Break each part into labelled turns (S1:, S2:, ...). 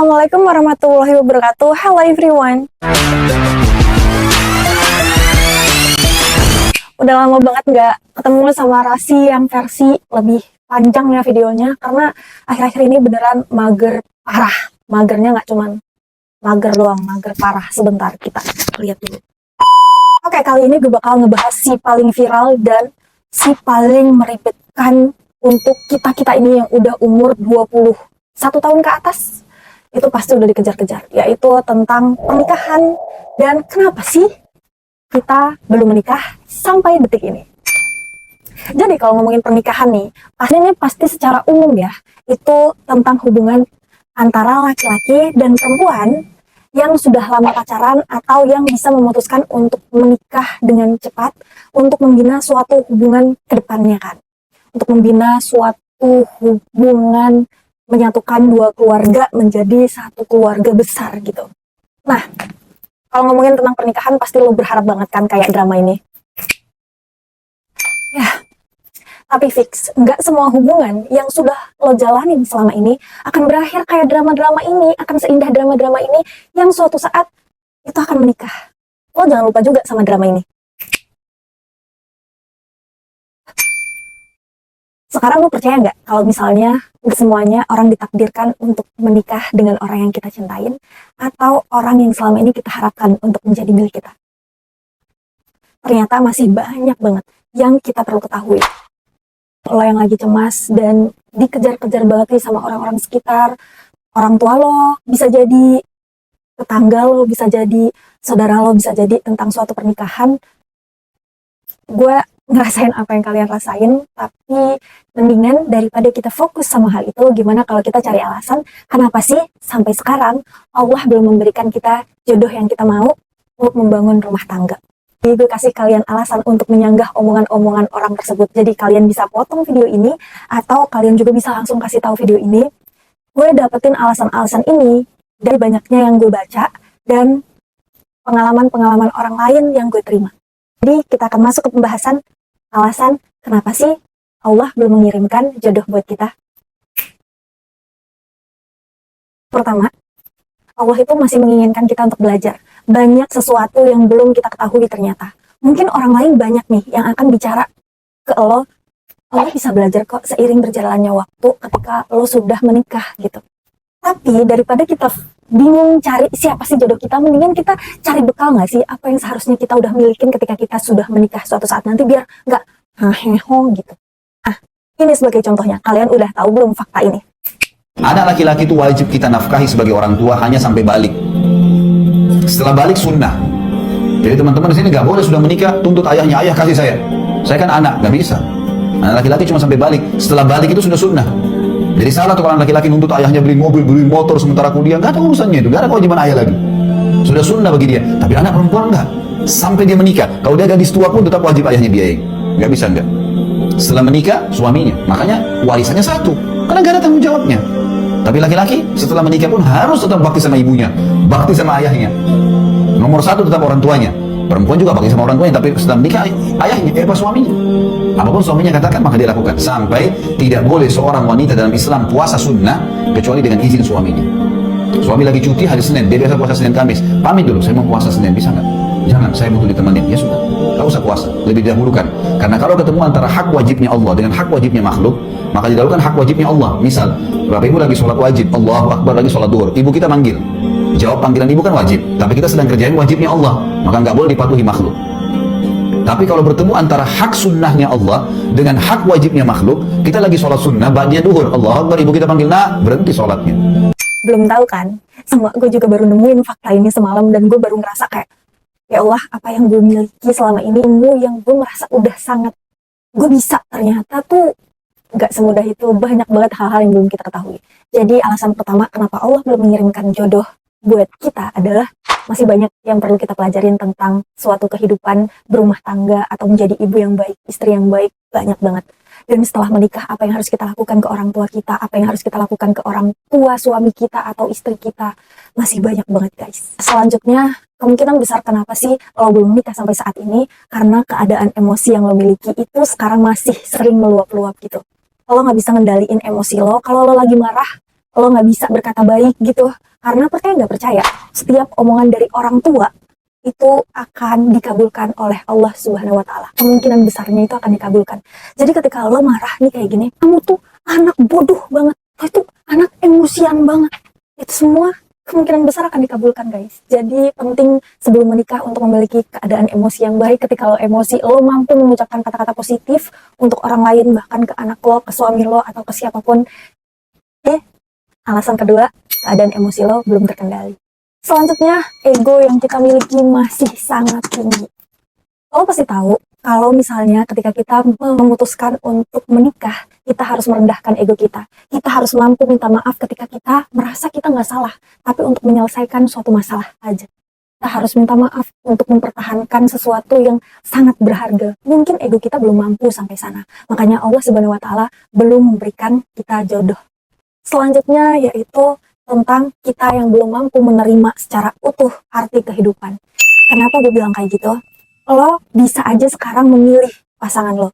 S1: Assalamualaikum warahmatullahi wabarakatuh. Hello everyone. Udah lama banget nggak ketemu sama Rasi yang versi lebih panjang ya videonya, karena akhir-akhir ini beneran mager parah. Magernya nggak cuman mager doang, mager parah. Sebentar kita lihat dulu. Oke, kali ini gue bakal ngebahas si paling viral dan si paling meribetkan untuk kita-kita ini yang udah umur 21 tahun ke atas. Itu pasti udah dikejar-kejar, yaitu tentang pernikahan dan kenapa sih kita belum menikah sampai detik ini. Jadi kalau ngomongin pernikahan nih, pasti secara umum ya, itu tentang hubungan antara laki-laki dan perempuan yang sudah lama pacaran atau yang bisa memutuskan untuk menikah dengan cepat untuk membina suatu hubungan ke depannya kan. Untuk membina suatu hubungan menyatukan dua keluarga menjadi satu keluarga besar gitu. Nah, kalau ngomongin tentang pernikahan pasti lo berharap banget kan kayak drama ini. Ya, tapi fix, nggak semua hubungan yang sudah lo jalanin selama ini akan berakhir kayak drama-drama ini, akan seindah drama-drama ini yang suatu saat itu akan menikah. Lo jangan lupa juga sama drama ini. Sekarang lo percaya nggak kalau misalnya nggak semuanya orang ditakdirkan untuk menikah dengan orang yang kita cintain atau orang yang selama ini kita harapkan untuk menjadi milik kita? Ternyata masih banyak banget yang kita perlu ketahui. Lo yang lagi cemas dan dikejar-kejar banget nih sama orang-orang sekitar, orang tua lo, bisa jadi tetangga lo, bisa jadi saudara lo, bisa jadi tentang suatu pernikahan. Gue ngerasain apa yang kalian rasain, tapi mendingan daripada kita fokus sama hal itu, gimana kalau kita cari alasan kenapa sih sampai sekarang Allah belum memberikan kita jodoh yang kita mau untuk membangun rumah tangga. Jadi gue kasih kalian alasan untuk menyanggah omongan-omongan orang tersebut. Jadi kalian bisa potong video ini, atau kalian juga bisa langsung kasih tahu video ini. Gue dapetin alasan-alasan ini dari banyaknya yang gue baca dan pengalaman-pengalaman orang lain yang gue terima. Jadi kita akan masuk ke pembahasan alasan kenapa sih Allah belum mengirimkan jodoh buat kita. Pertama, Allah itu masih menginginkan kita untuk belajar. Banyak sesuatu yang belum kita ketahui ternyata. Mungkin orang lain banyak nih yang akan bicara ke lo bisa belajar kok seiring berjalannya waktu ketika lo sudah menikah gitu. Tapi daripada kita bingung cari siapa sih jodoh kita, mendingan kita cari bekal nggak sih apa yang seharusnya kita udah milikin ketika kita sudah menikah suatu saat nanti, biar nggak haheho gitu. Ah, ini sebagai contohnya. Kalian udah tahu belum fakta ini?
S2: Anak laki-laki itu wajib kita nafkahi sebagai orang tua hanya sampai balik. Setelah balik sunnah. Jadi teman-teman di sini nggak boleh sudah menikah tuntut ayahnya, ayah kasih saya kan anak, nggak bisa. Anak laki-laki cuma sampai balik. Setelah balik itu sudah sunnah. Jadi salah tuh kalau laki-laki nuntut ayahnya beli mobil, beli motor sementara kuliah, nggak ada urusannya itu, nggak ada kewajiban ayah lagi. Sudah sunnah bagi dia. Tapi anak perempuan nggak. Sampai dia menikah, kalau dia gadis tua pun tetap wajib ayahnya biayai. Nggak bisa nggak. Setelah menikah suaminya, makanya warisannya satu, karena nggak ada tanggung jawabnya. Tapi laki-laki setelah menikah pun harus tetap bakti sama ibunya, bakti sama ayahnya. Nomor satu tetap orang tuanya. Perempuan juga bakti sama orang tuanya, tapi setelah menikah ayahnya, suaminya. Apapun suaminya katakan maka dia lakukan. Sampai tidak boleh seorang wanita dalam Islam puasa sunnah kecuali dengan izin suaminya. Suami lagi cuti hari Senin, dia biasa puasa Senin Kamis, pamit dulu, saya mau puasa Senin, bisa nggak? Jangan, saya butuh ditemenin. Ya sudah, tak usah puasa, lebih didahulukan. Karena kalau ketemu antara hak wajibnya Allah dengan hak wajibnya makhluk, maka didahulukan hak wajibnya Allah. Misal, bapak ibu lagi sholat wajib, Allahu Akbar, lagi sholat duhur, ibu kita manggil, jawab panggilan ibu kan wajib, tapi kita sedang kerjain wajibnya Allah, maka nggak boleh dipatuhi makhluk. Tapi kalau bertemu antara hak sunnahnya Allah dengan hak wajibnya makhluk, kita lagi sholat sunnah, ba'diyah duhur, Allahu Akbar, ibu kita panggil, nah berhenti sholatnya.
S1: Belum tahu kan? Sama gue juga baru nemuin fakta ini semalam dan gue baru ngerasa kayak, ya Allah, apa yang gue miliki selama ini, ilmu yang gue merasa udah sangat gue bisa, ternyata tuh gak semudah itu. Banyak banget hal-hal yang belum kita ketahui. Jadi alasan pertama kenapa Allah belum mengirimkan jodoh buat kita adalah masih banyak yang perlu kita pelajarin tentang suatu kehidupan berumah tangga atau menjadi ibu yang baik, istri yang baik. Banyak banget. Dan setelah menikah, apa yang harus kita lakukan ke orang tua kita, apa yang harus kita lakukan ke orang tua suami kita atau istri kita, masih banyak banget guys. Selanjutnya, kemungkinan besar kenapa sih lo belum menikah sampai saat ini, karena keadaan emosi yang lo miliki itu sekarang masih sering meluap-luap gitu. Lo nggak bisa ngendaliin emosi lo. Kalau lo lagi marah, lo nggak bisa berkata baik gitu. Karena percaya nggak percaya, setiap omongan dari orang tua itu akan dikabulkan oleh Allah Subhanahu wa Ta'ala. Kemungkinan besarnya itu akan dikabulkan. Jadi ketika lo marah nih kayak gini, kamu tuh anak bodoh banget, lo itu anak emosian banget. Itu semua kemungkinan besar akan dikabulkan, guys. Jadi penting sebelum menikah untuk memiliki keadaan emosi yang baik. Ketika lo emosi, lo mampu mengucapkan kata-kata positif untuk orang lain, bahkan ke anak lo, ke suami lo, atau ke siapapun. Alasan kedua, keadaan emosi lo belum terkendali. Selanjutnya, ego yang kita miliki masih sangat tinggi. Lo pasti tahu, kalau misalnya ketika kita memutuskan untuk menikah, kita harus merendahkan ego kita. Kita harus mampu minta maaf ketika kita merasa kita nggak salah, tapi untuk menyelesaikan suatu masalah aja. Kita harus minta maaf untuk mempertahankan sesuatu yang sangat berharga. Mungkin ego kita belum mampu sampai sana. Makanya Allah Subhanahu wa Ta'ala belum memberikan kita jodoh. Selanjutnya yaitu tentang kita yang belum mampu menerima secara utuh arti kehidupan. Kenapa gue bilang kayak gitu? Lo bisa aja sekarang memilih pasangan lo.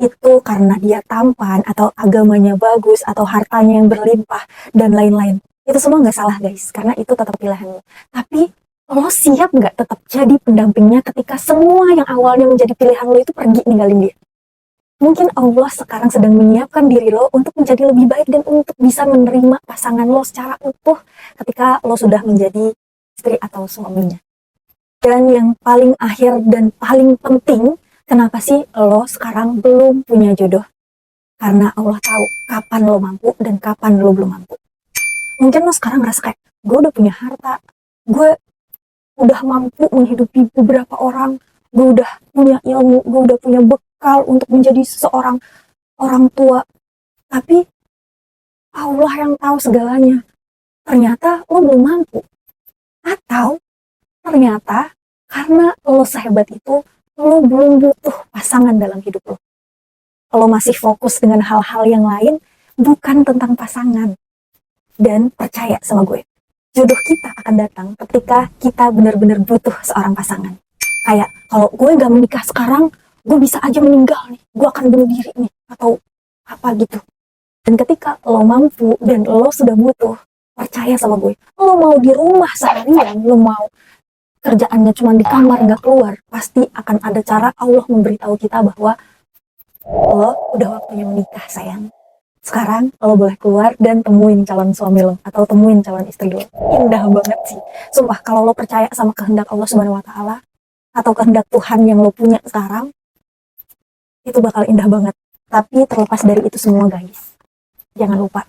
S1: Itu karena dia tampan, atau agamanya bagus, atau hartanya yang berlimpah, dan lain-lain. Itu semua nggak salah, guys, karena itu tetap pilihan lo. Tapi lo siap nggak tetap jadi pendampingnya ketika semua yang awalnya menjadi pilihan lo itu pergi ninggalin dia? Mungkin Allah sekarang sedang menyiapkan diri lo untuk menjadi lebih baik dan untuk bisa menerima pasangan lo secara utuh ketika lo sudah menjadi istri atau suaminya. Dan yang paling akhir dan paling penting, kenapa sih lo sekarang belum punya jodoh? Karena Allah tahu kapan lo mampu dan kapan lo belum mampu. Mungkin lo sekarang ngerasa kayak, gue udah punya harta, gue udah mampu menghidupi beberapa orang, gue udah punya ilmu, gue udah punya bekal untuk menjadi seseorang orang tua. Tapi Allah yang tahu segalanya. Ternyata lo belum mampu. Atau ternyata karena lo sehebat itu, lo belum butuh pasangan dalam hidup lo. Lo masih fokus dengan hal-hal yang lain, bukan tentang pasangan. Dan percaya sama gue, jodoh kita akan datang ketika kita benar-benar butuh seorang pasangan. Kayak, kalau gue gak menikah sekarang, gue bisa aja meninggal nih, gue akan bunuh diri nih, atau apa gitu. Dan ketika lo mampu dan lo sudah butuh, percaya sama gue, lo mau di rumah seharian, lo mau kerjaannya cuma di kamar gak keluar, pasti akan ada cara Allah memberitahu kita bahwa lo udah waktunya menikah, sayang. Sekarang lo boleh keluar dan temuin calon suami lo, atau temuin calon istri lo. Indah banget sih. Sumpah, kalau lo percaya sama kehendak Allah Subhanahu wa Ta'ala, atau kehendak Tuhan yang lo punya sekarang, itu bakal indah banget. Tapi terlepas dari itu semua, guys, jangan lupa,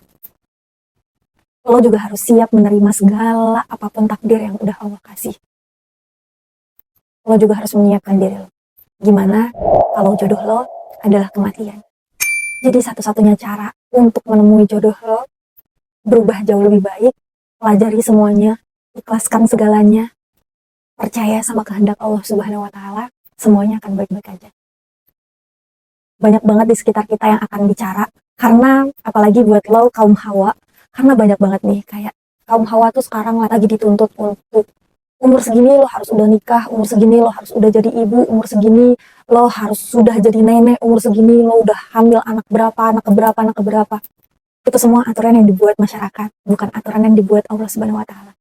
S1: lo juga harus siap menerima segala apapun takdir yang udah Allah kasih. Lo juga harus menyiapkan diri lo. Gimana kalau jodoh lo adalah kematian? Jadi satu-satunya cara untuk menemui jodoh lo, berubah jauh lebih baik, pelajari semuanya, ikhlaskan segalanya, percaya sama kehendak Allah Subhanahu wa Ta'ala, semuanya akan baik-baik aja. Banyak banget di sekitar kita yang akan bicara, karena apalagi buat lo kaum Hawa, karena banyak banget nih, kayak kaum Hawa tuh sekarang lagi dituntut untuk umur segini lo harus udah nikah, umur segini lo harus udah jadi ibu, umur segini lo harus sudah jadi nenek, umur segini lo udah hamil anak berapa, anak keberapa, anak keberapa. Itu semua aturan yang dibuat masyarakat, bukan aturan yang dibuat Allah Subhanahu wa Ta'ala.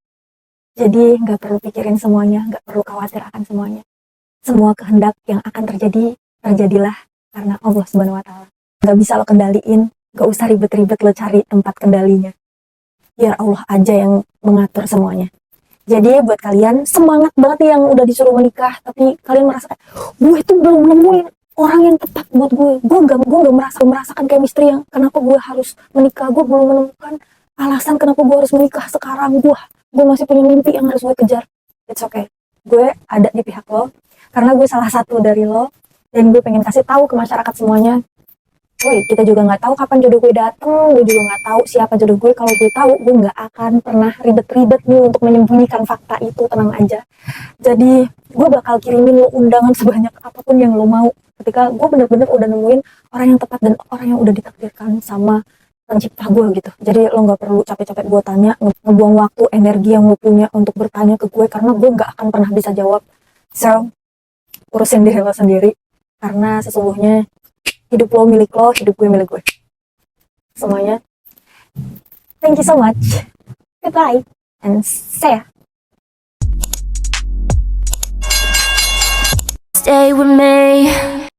S1: Jadi nggak perlu pikirin semuanya, nggak perlu khawatir akan semuanya. Semua kehendak yang akan terjadi, terjadilah karena Allah Subhanahu wa Ta'ala. Nggak bisa lo kendaliin, nggak usah ribet-ribet lo cari tempat kendalinya. Biar Allah aja yang mengatur semuanya. Jadi buat kalian, semangat banget nih yang udah disuruh menikah, tapi kalian merasa kayak, gue itu belum nemuin orang yang tepat buat gue gak merasakan chemistry yang kenapa gue harus menikah, gue belum menemukan alasan kenapa gue harus menikah sekarang, gue masih punya mimpi yang harus gue kejar. It's okay, gue ada di pihak lo, karena gue salah satu dari lo, dan gue pengen kasih tahu ke masyarakat semuanya, woi, kita juga nggak tahu kapan jodoh gue dateng, gue juga nggak tahu siapa jodoh gue. Kalau gue tahu, gue nggak akan pernah ribet-ribet nih untuk menyembunyikan fakta itu, tenang aja. Jadi, gue bakal kirimin lo undangan sebanyak apapun yang lo mau. Ketika gue bener-bener udah nemuin orang yang tepat dan orang yang udah ditakdirkan sama pencipta gue gitu. Jadi lo nggak perlu capek-capek gue tanya, ngebuang waktu, energi yang lo punya untuk bertanya ke gue, karena gue nggak akan pernah bisa jawab. So, urusin diri lo sendiri, karena sesungguhnya hidup lo milik lo, hidup gue milik gue. Semuanya. Thank you so much. Goodbye. And see ya.
S3: Stay with me.